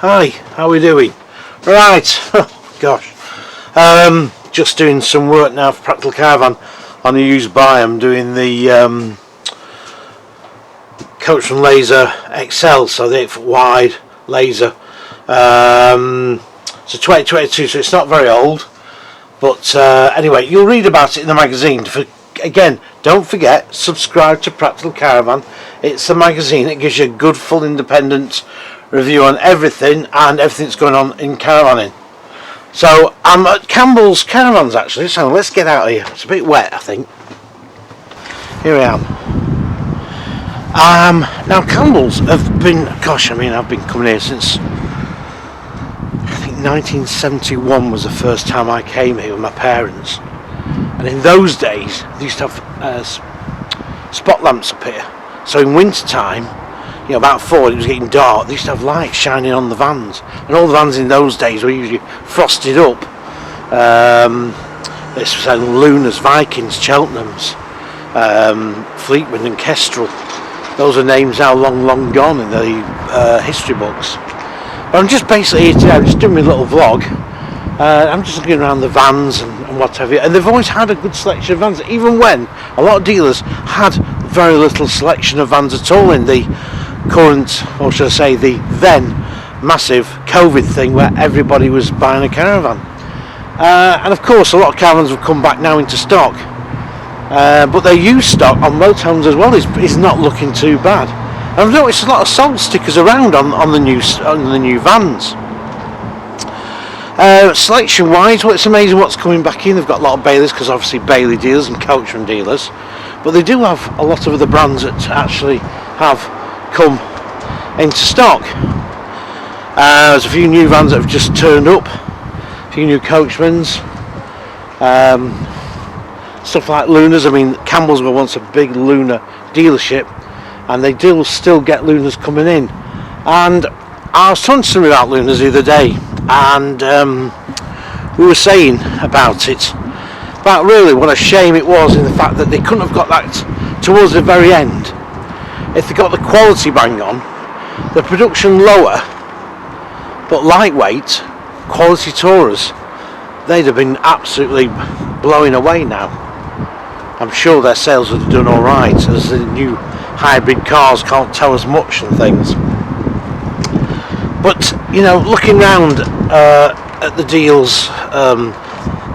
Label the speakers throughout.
Speaker 1: Hi, how are we doing? Right, oh gosh, just doing some work now for Practical Caravan on a used buy. I'm doing the Coachman Laser XL, so the 8-foot wide laser. It's a 2022, so it's not very old, but anyway, you'll read about it in the magazine. Again, don't forget, subscribe to Practical Caravan. It's a magazine that gives you a good, full, independent review on everything and everything that's going on in caravanning. So I'm at Campbell's Caravans actually, so let's get out of here. It's a bit wet, I think. Here I am. Now Campbell's have been, gosh, I mean, I've been coming here since I think 1971 was the first time I came here with my parents. And in those days, they used to have spot lamps up here. So in winter time, you know, about 4, it was getting dark, they used to have lights shining on the vans. And all the vans in those days were usually frosted up. This was Lunas, Vikings, Cheltenhams, Fleetwood and Kestrel. Those are names now long gone in the history books. But I'm just basically here today, I'm just doing my little vlog. I'm just looking around the vans and what have you, and they've always had a good selection of vans, even when a lot of dealers had very little selection of vans at all in the current, or should I say the then massive COVID thing where everybody was buying a caravan. And of course a lot of caravans have come back now into stock, but their used stock on motorhomes as well is not looking too bad. And I've noticed a lot of sold stickers around on the new vans. Selection wise, well, it's amazing what's coming back in. They've got a lot of Baileys, because obviously Bailey dealers and Coachman dealers, but they do have a lot of other brands that actually have come into stock. There's a few new vans that have just turned up, a few new Coachmans, stuff like Lunas. I mean, Campbells were once a big Luna dealership, and they do still get Lunas coming in. And I was talking to somebody about Lunas the other day, and we were saying about it, about really what a shame it was in the fact that they couldn't have got that towards the very end. If they got the quality bang on, the production lower but lightweight quality Tourers, they'd have been absolutely blowing away now. I'm sure their sales would have done alright, as the new hybrid cars can't tow as much and things. But you know, looking round at the deals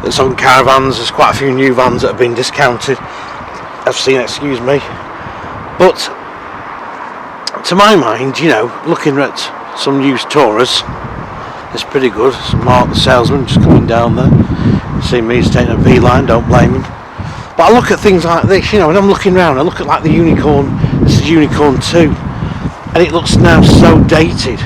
Speaker 1: that's on Caravans, there's quite a few new vans that have been discounted. I've seen, excuse me. But to my mind, you know, looking at some used Tourers, it's pretty good. It's Mark the salesman just coming down there. See me, he's taking a V-line, don't blame him. But I look at things like this, you know, and I'm looking round, I look at like the Unicorn, this is Unicorn 2, and it looks now so dated.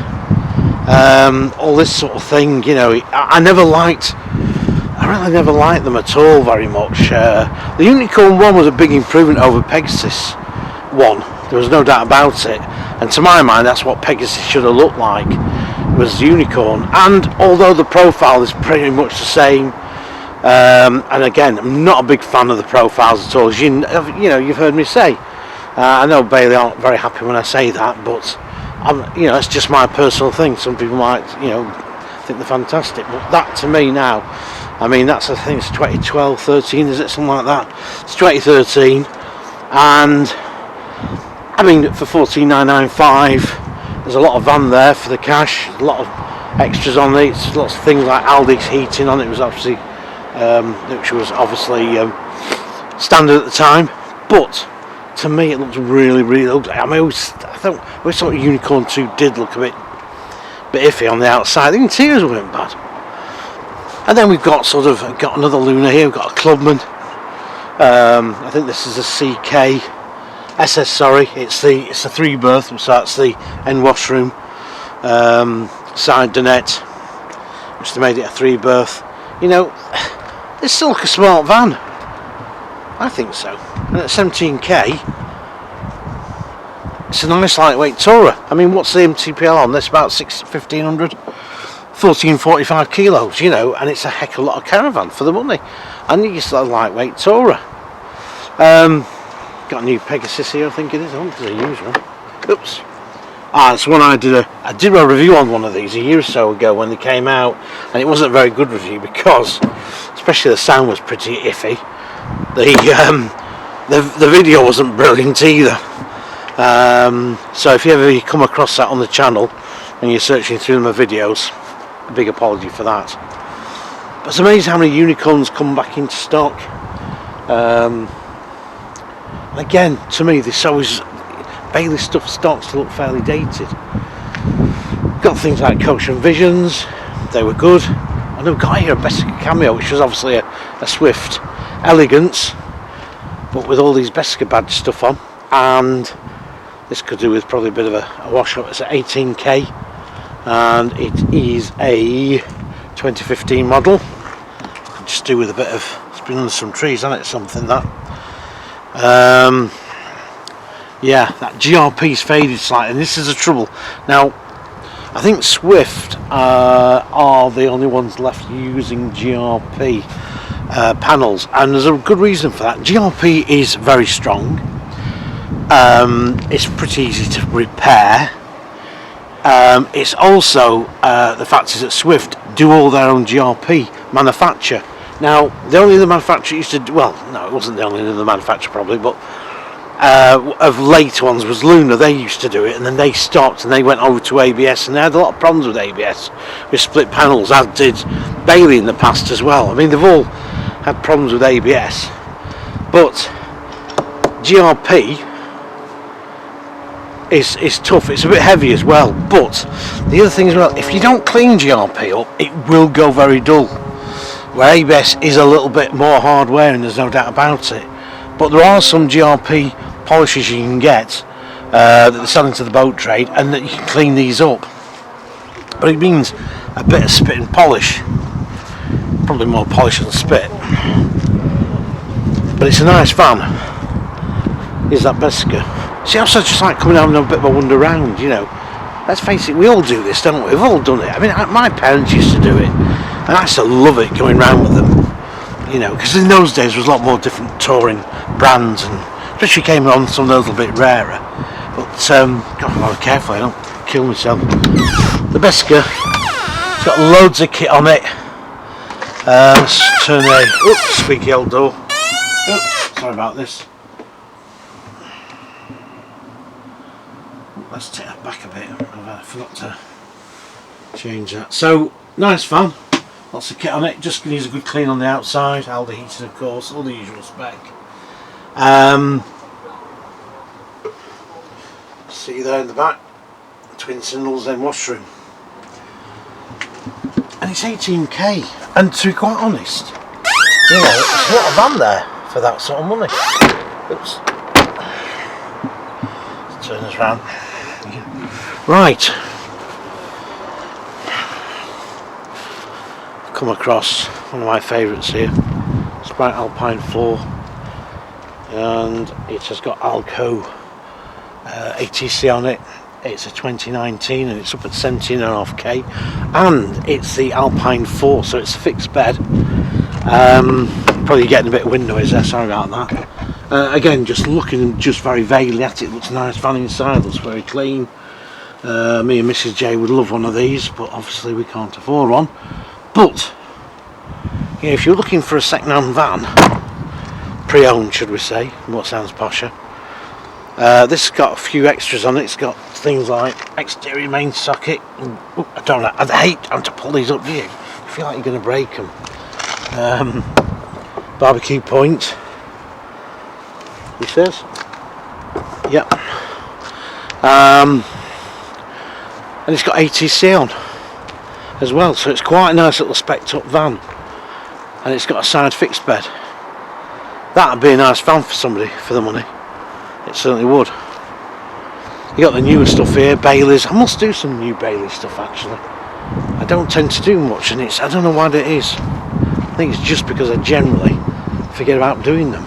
Speaker 1: All this sort of thing, you know, I really never liked them at all very much. The Unicorn 1 was a big improvement over Pegasus 1, there was no doubt about it, and to my mind that's what Pegasus should have looked like, was Unicorn. And although the profile is pretty much the same, and again, I'm not a big fan of the profiles at all, as you know, you've heard me say. I know Bailey aren't very happy when I say that, but you know, it's just my personal thing. Some people might, you know, think they're fantastic, but that to me now, I mean, that's, I think it's 2012, 13, is it, something like that? It's 2013, and I mean, for 14,995, there's a lot of van there for the cash, a lot of extras on it, lots of things like Aldi's heating on it, was obviously, which was obviously standard at the time, but to me it looks really ugly. I mean, I always thought Unicorn 2 did look a bit iffy on the outside. The interiors weren't bad. And then we've got another Luna here. We've got a Clubman. I think this is a CK SS. Sorry, it's a 3-berth, so that's the end washroom, side dinette, which they made it a 3-berth. You know, it's still like a smart van. I think so. And at 17k, it's a nice lightweight Tourer. I mean, what's the MTPL on this? About 1500, 1445 kilos, you know, and it's a heck of a lot of caravan for the money. And you just a lightweight Tourer. Got a new Pegasus here, I think it is. I don't think it's a used one. Oops. It's one I did a review on one of these a year or so ago when they came out, and it wasn't a very good review because, especially the sound was pretty iffy. The video wasn't brilliant either. So if you ever come across that on the channel and you're searching through my videos, a big apology for that. But it's amazing how many unicorns come back into stock. Again, to me, this always Bailey stuff starts to look fairly dated. Got things like Coachman Visions, they were good. And I've got here a Bessica Cameo, which was obviously a Swift Elegance, but with all these Bessica badge stuff on. And this could do with probably a bit of a wash up. It's at 18k, and it is a 2015 model. Could just do with a bit of, it's been under some trees, hasn't it? Something that. Yeah, that GRP's faded slightly, and this is the trouble. Now, I think Swift are the only ones left using GRP panels, and there's a good reason for that. GRP is very strong. It's pretty easy to repair. It's also the fact is that Swift do all their own GRP manufacture. Now, the only other manufacturer used to do, well, no, it wasn't the only other manufacturer probably, but of late ones was Luna. They used to do it, and then they stopped and they went over to ABS, and they had a lot of problems with ABS with split panels, as did Bailey in the past as well. I mean, they've all had problems with ABS, but GRP is tough. It's a bit heavy as well, but the other thing as well, if you don't clean GRP up, it will go very dull, where ABS is a little bit more hardware, and there's no doubt about it. But there are some GRP polishes you can get that they're selling to the boat trade, and that you can clean these up. But it means a bit of spit and polish, probably more polish than spit. But it's a nice van. Is that Bessica? See, I also just like coming out and have a bit of a wander around, you know. Let's face it, we all do this, don't we? We've all done it. I mean, my parents used to do it, and I used to love it going around with them. You know, because in those days there was a lot more different touring brands, and especially came on some a little bit rarer. But gotta be careful I don't kill myself. The Bessica, it's got loads of kit on it. Let's turn a squeaky old door. Sorry about this. Let's take that back a bit. I forgot to change that. So nice van. Lots of kit on it, just needs a good clean on the outside, Aldi heated of course, all the usual spec. See there in the back, twin singles, then washroom. And it's 18k, and to be quite honest, you know, it's a lot of van there for that sort of money. Oops. Let's turn this round. Right. Come across one of my favourites here, Sprite Alpine 4, and it has got Alco ATC on it. It's a 2019 and it's up at 17.5k, and it's the Alpine 4, so it's a fixed bed. Probably getting a bit of wind noise there, sorry about that. Again, just looking just very vaguely at it, looks nice van inside, looks very clean. Me and Mrs J would love one of these, but obviously we can't afford one. But you know, if you're looking for a second-hand van, pre-owned should we say, what sounds posher, this has got a few extras on it. It's got things like exterior main socket. I don't know, I hate having to pull these up, do you? I feel like you're going to break them. Barbecue point, he says. Yep. And it's got ATC on as well, so it's quite a nice little spec'd up van, and it's got a side fixed bed. That'd be a nice van for somebody for the money. It certainly would. You got the newer stuff here, Bailey's. I must do some new Bailey stuff actually. I don't tend to do much, and I don't know why that is. I think it's just because I generally forget about doing them.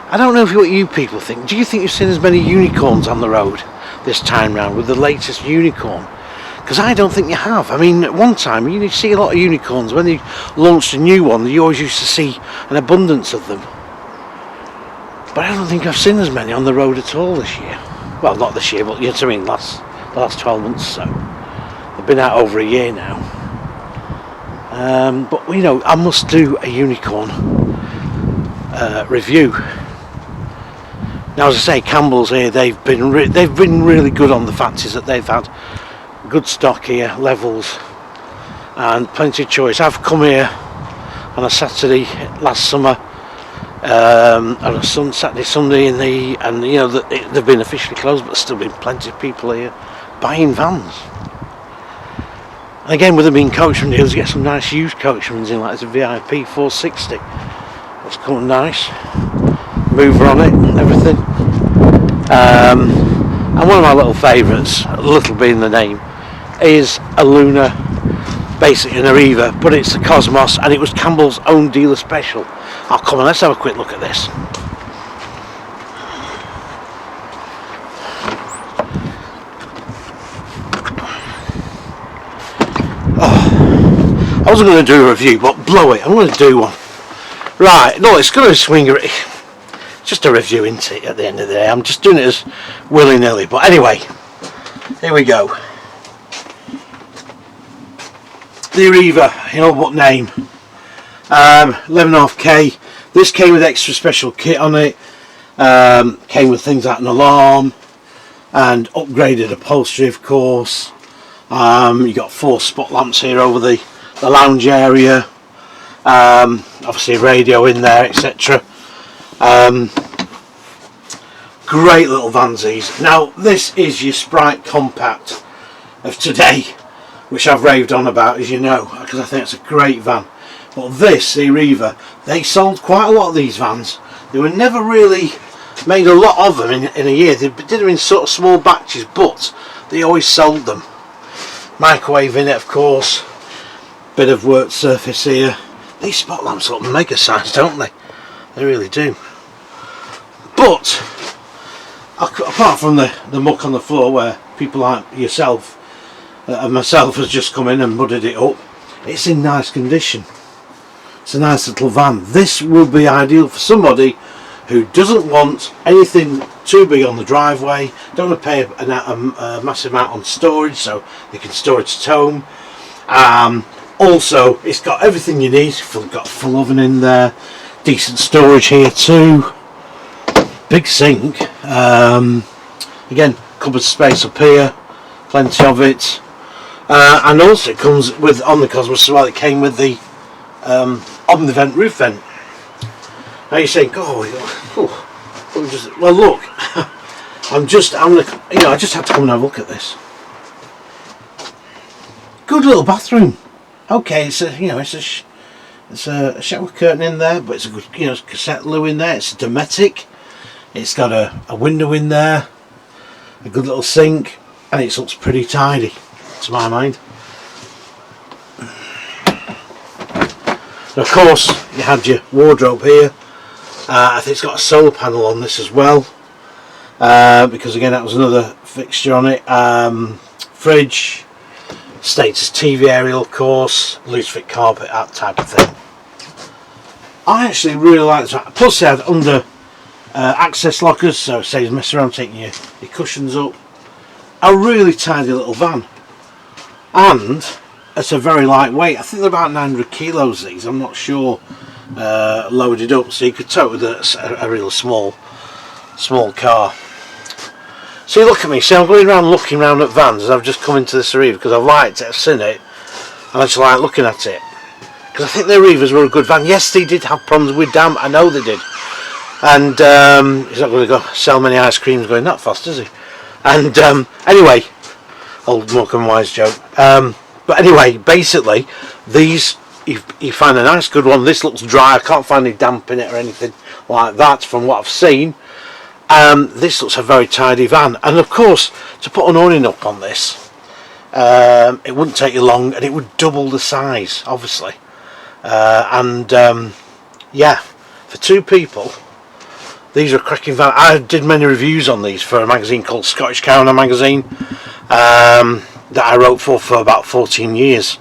Speaker 1: I don't know what you people think. Do you think you've seen as many unicorns on the road this time round with the latest unicorn? Because I don't think you have. I mean, at one time you see a lot of unicorns. When they launched a new one, you always used to see an abundance of them. But I don't think I've seen as many on the road at all this year. well, not this year, but you know what I mean, the last 12 months or so. They've been out over a year now. But you know, I must do a unicorn review. Now, as I say, Campbells here, they've been really good on the factories that they've had. Good stock here, levels, and plenty of choice. I've come here on a Saturday last summer, on a Saturday, Sunday, and you know they've been officially closed, but there's still been plenty of people here buying vans. And again, with them being Coachman deals, you get some nice used Coachmans in, like there's a VIP 460. That's quite nice. Mover on it, everything. And one of my little favourites, little being the name, is a Luna, basically an Arriva, but it's the Cosmos, and it was Campbell's own dealer special. Oh, come on, let's have a quick look at this. Oh, I wasn't going to do a review, but blow it, I'm going to do one. Right, no, it's going to swing it. Just a review, isn't it, at the end of the day? I'm just doing it as willy-nilly. But anyway, here we go. The Arriva, you know what name? 11.5k. This came with extra special kit on it. Came with things like an alarm and upgraded upholstery, of course. You got 4 spot lamps here over the lounge area. Obviously a radio in there, etc. Great little vansies. Now this is your Sprite Compact of today, which I've raved on about, as you know, because I think it's a great van. But this, the Arriva, they sold quite a lot of these vans. They were never really made a lot of them in a year. They did them in sort of small batches, but they always sold them. Microwave in it, of course. Bit of work surface here. These spot lamps look mega size, don't they? They really do. But apart from the muck on the floor, where people like yourself and myself has just come in and mudded it up, it's in nice condition. It's a nice little van. This will be ideal for somebody who doesn't want anything too big on the driveway, don't want to pay a massive amount on storage, so they can store it at home. Also, it's got everything you need. It's got a full oven in there, decent storage here too, big sink, again cupboard space up here, plenty of it, and also it comes with, on the Cosmos as well, it came with the Omnivent roof vent. Now you're saying, well look, I just had to come and have a look at this. Good little bathroom. Okay, it's a shower curtain in there, but it's a good, cassette loo in there. It's a Dometic. It's got a window in there, a good little sink, and it looks pretty tidy, to my mind. And of course, you had your wardrobe here. I think it's got a solar panel on this as well, because again that was another fixture on it. Fridge, status TV aerial, of course, loose fit carpet, that type of thing. I actually really like this. Plus they had under access lockers, so it saves messing around taking your cushions up. A really tidy little van, and it's a very lightweight. I think they're about 900 kilos these, I'm not sure, loaded up, so you could tow with a real small car. So you look at me, see, I'm going around looking around at vans as I've just come into this Arriva because I've liked it, I've seen it, and I just like looking at it. Because I think the Arrivas were a good van. Yes, they did have problems with damp, I know they did. And he's not going to go sell many ice creams going that fast, is he? And anyway, old Morecambe Wise joke. But anyway, basically, these, you find a nice good one. This looks dry, I can't find any damp in it or anything like that from what I've seen. This looks a very tidy van, and of course to put an awning up on this, it wouldn't take you long, and it would double the size, obviously. Yeah, for 2 people, these are a cracking van. I did many reviews on these for a magazine called Scottish Caravan magazine, that I wrote for about 14 years,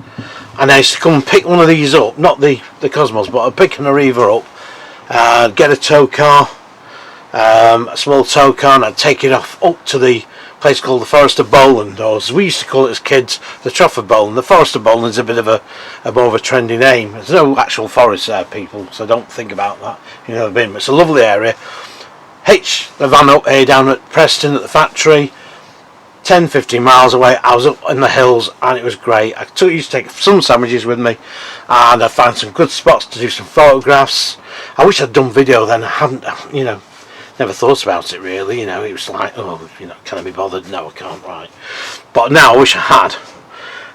Speaker 1: and I used to come and pick one of these up, not the Cosmos, but I'd pick an Arriva up, get a tow car, a small tow car, and I'd take it off up to the place called the Forest of Bowland, or as we used to call it as kids, the Trough of Bowland. The Forest of Bowland is a bit of a more of a trendy name. There's no actual forest there, people, so don't think about that. You've never been, but it's a lovely area. Hitch the van up here down at Preston at the factory, 10-15 miles away. I was up in the hills and it was great. I used to take some sandwiches with me, and I found some good spots to do some photographs. I wish I'd done video then. I hadn't, never thought about it really. It was like, oh, can I be bothered? No, I can't, right. But now I wish I had.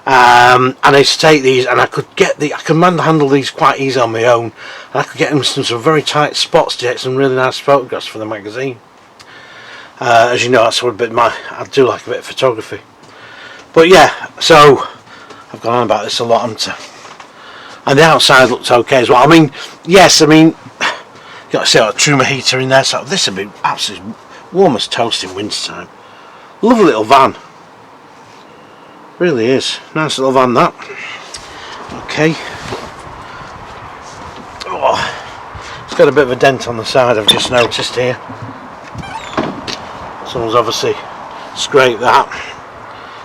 Speaker 1: And I used to take these, and I could handle these quite easy on my own, and I could get them some very tight spots to get some really nice photographs for the magazine. As you know, that's what I do like a bit of photography. But yeah, so I've gone on about this a lot, and the outside looked okay as well. Yes, you got to see a Truma heater in there, so this would be absolutely warm as toast in winter time. Lovely little van, really is. Nice little van, that. Okay. Oh, it's got a bit of a dent on the side, I've just noticed here. Someone's obviously scraped that.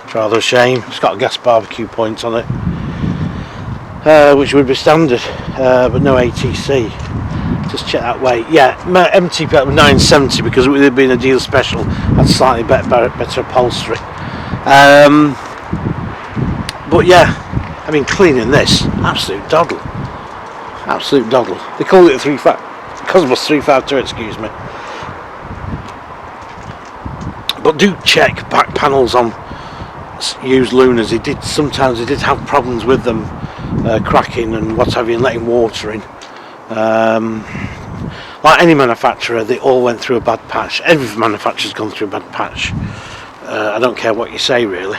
Speaker 1: It's rather a shame. It's got a gas barbecue point on it, which would be standard, but no ATC. Just check that weight. Yeah, my MTP was 970 because it would have been a deal special. Had slightly better upholstery. But yeah, cleaning this, absolute doddle. Absolute doddle. They call it a Cosmos 352, excuse me. But do check back panels on used Lunas. Sometimes they did have problems with them cracking and what have you, and letting water in. Like any manufacturer, they all went through a bad patch. Every manufacturer's gone through a bad patch. I don't care what you say really.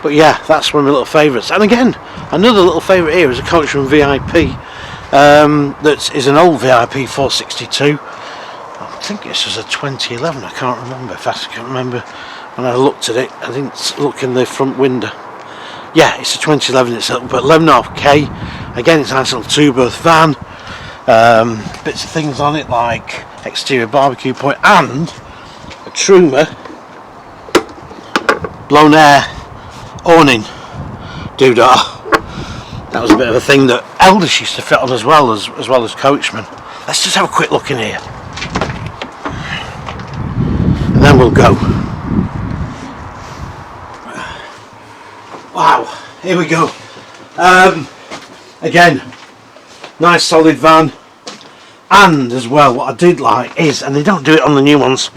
Speaker 1: But yeah, that's one of my little favourites. And again, another little favourite here is a Coachman VIP. That is an old VIP 462. I think this was a 2011. I can't remember. I can't remember when I looked at it. I didn't look in the front window. Yeah, it's a 2011. It's up at 11.5k. Again, it's a nice little two-berth van. Bits of things on it like exterior barbecue point and a Truma blown air awning doodah. That was a bit of a thing that Elders used to fit on as well as Coachman. Let's just have a quick look in here, and then we'll go. Wow, here we go. Again, nice solid van, and as well what I did like is, and they don't do it on the new ones,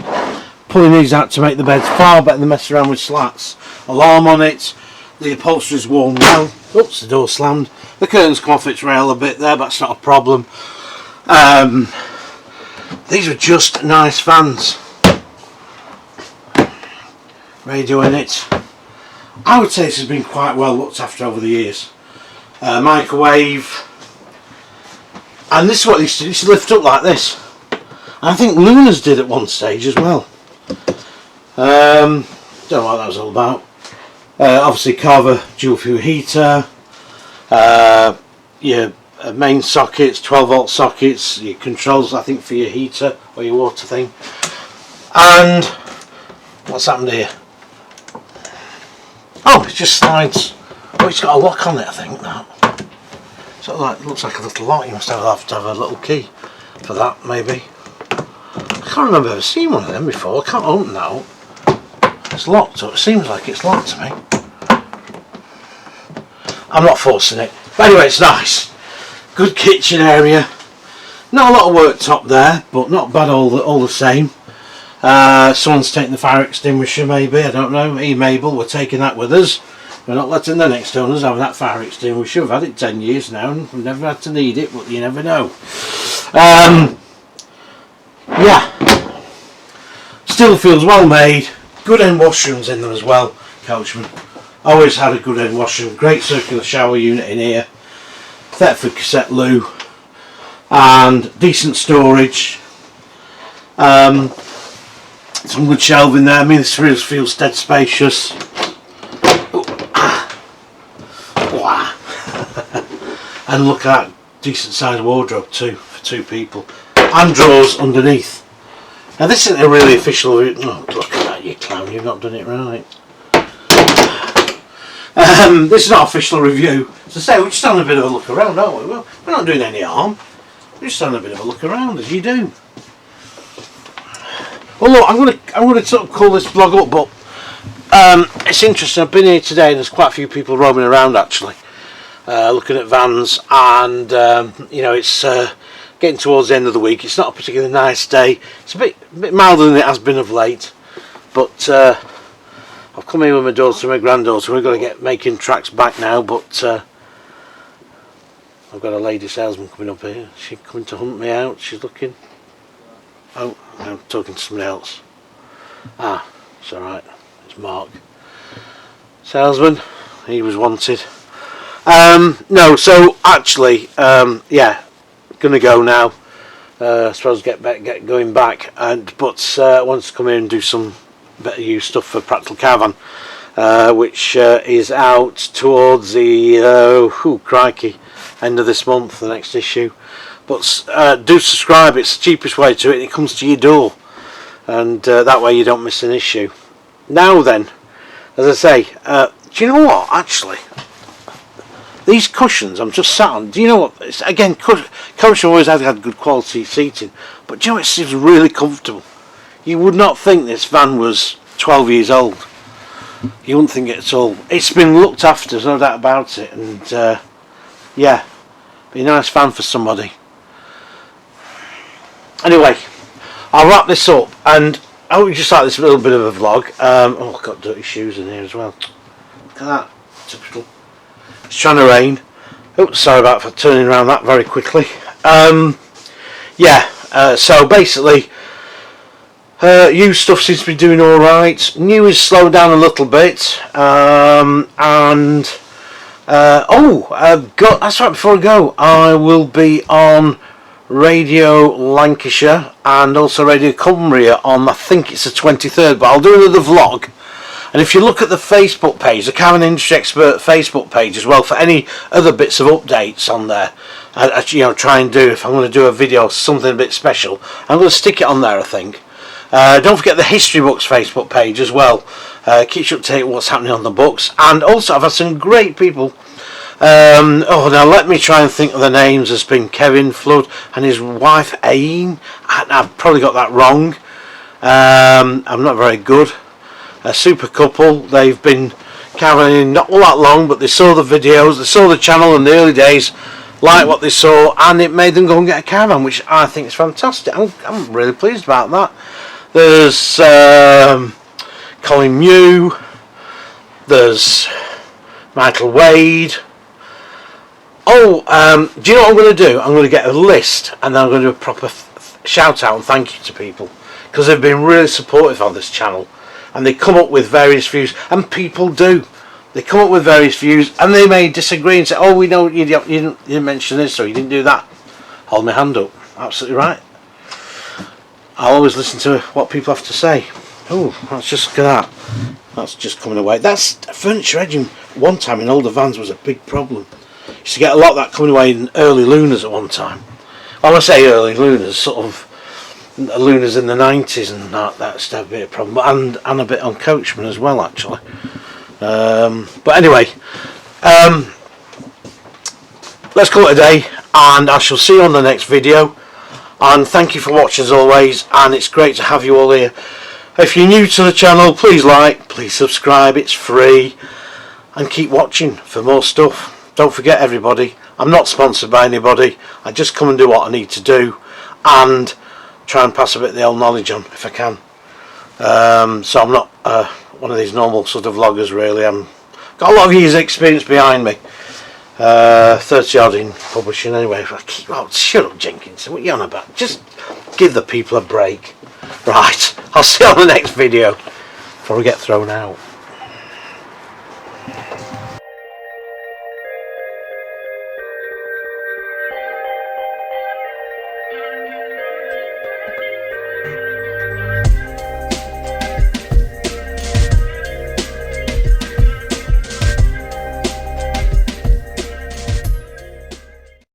Speaker 1: pulling these out to make the beds far better than messing around with slats. Alarm on it, the upholstery's worn well. Oops, the door slammed. The curtains come off its rail a bit there, but that's not a problem. These are just nice fans. Radio in it. I would say this has been quite well looked after over the years. Microwave. And this is what they used to do. They used to lift up like this. And I think Lunas did at one stage as well. Don't know what that was all about. Obviously Carver dual fuel heater, your main sockets, 12 volt sockets, your controls I think for your heater or your water thing. And what's happened here? Oh, it just slides. Oh, it's got a lock on it, I think. That sort of like, looks like a little lock. You must have to have a little key for that, maybe. I can't remember ever seeing one of them before. I can't open that up. It's locked up. It seems like it's locked to me. I'm not forcing it. But anyway, it's nice. Good kitchen area. Not a lot of worktop there, but not bad all the same. Someone's taking the fire extinguisher, maybe. I don't know. Mabel, we're taking that with us. We're not letting the next owners have that fire extinguisher. We've had it 10 years now and we've never had to need it, but you never know. Yeah. Still feels well made. Good end washrooms in them as well, Coachman. Always had a good end washroom. Great circular shower unit in here. Thetford cassette loo. And decent storage. Some good shelving there. This feels dead spacious. Wow. And look at that decent sized wardrobe too for two people. And drawers underneath. Now this isn't a really official... Oh, look at that, you clown, you've not done it right. This is not official review. As I say, we're just having a bit of a look around, aren't we? Well, we're not doing any harm. We're just having a bit of a look around, as you do. Well, look, I'm gonna sort of call this vlog up, but it's interesting. I've been here today, and there's quite a few people roaming around actually, looking at vans, and you know, it's getting towards the end of the week. It's not a particularly nice day. It's a bit milder than it has been of late, but I've come here with my daughter and my granddaughter. We've got to get making tracks back now, but I've got a lady salesman coming up here. She's coming to hunt me out. She's looking. Oh, I'm talking to somebody else. Ah, it's alright. It's Mark. Salesman. He was wanted. No, so actually, yeah, gonna go now. I suppose get going back, but I want to come here and do some better use stuff for Practical Caravan, which is out towards the crikey, end of this month, the next issue. But do subscribe. It's the cheapest way to it. It comes to your door, and that way you don't miss an issue. Now then, as I say, do you know what? Actually, these cushions I'm just sat on. Do you know what? It's, again, Coachman always had good quality seating, but do you know, it seems really comfortable. You would not think this van was 12 years old. You wouldn't think it at all. It's been looked after, there's no doubt about it, and yeah, be a nice van for somebody. Anyway, I'll wrap this up, and I would just like this little bit of a vlog. Oh, I've got dirty shoes in here as well. Look at that, typical. It's trying to rain. Oh, sorry about for turning around that very quickly. Yeah, so basically, used stuff seems to be doing alright. New is slowed down a little bit, and that's right, before I go, I will be on Radio Lancashire and also Radio Cumbria on, I think it's the 23rd, but I'll do another vlog. And if you look at the Facebook page, the Caravan Industry Expert Facebook page as well, for any other bits of updates on there, I you know, try and do, if I'm going to do a video, something a bit special, I'm going to stick it on there, I think. Don't forget the History Books Facebook page as well. Keeps you up to date with what's happening on the books. And also, I've had some great people. Now let me try and think of the names. There's been Kevin Flood and his wife Aine. I've probably got that wrong. I'm not very good. A super couple. They've been caravaning not all that long, but they saw the videos, they saw the channel in the early days, liked what they saw, and it made them go and get a caravan, which I think is fantastic. I'm really pleased about that. There's Colin Mew. There's Michael Wade. Oh, do you know what I'm going to do? I'm going to get a list, and then I'm going to do a proper shout out and thank you to people, because they've been really supportive on this channel, and they come up with various views, and people do. They come up with various views, and they may disagree and say, oh, we know you didn't mention this, or you didn't do that. Hold my hand up. Absolutely right. I'll always listen to what people have to say. Oh, let's just look at that. That's just coming away. That's furniture edging. One time in older vans was a big problem. Used to get a lot of that coming away in early Lunas at one time. Well, when I say early Lunas, sort of Lunas in the 90s, and that's a bit of a problem, and a bit on Coachman as well, actually. But anyway, let's call it a day, and I shall see you on the next video. And thank you for watching as always, and it's great to have you all here. If you're new to the channel, please like, please subscribe, it's free, and keep watching for more stuff. Don't forget, everybody, I'm not sponsored by anybody. I just come and do what I need to do, and try and pass a bit of the old knowledge on if I can. So I'm not one of these normal sort of vloggers, really. I've got a lot of years experience behind me. 30 odd in publishing anyway. Oh, shut up, Jenkinson, what are you on about? Just give the people a break. Right, I'll see you on the next video before we get thrown out.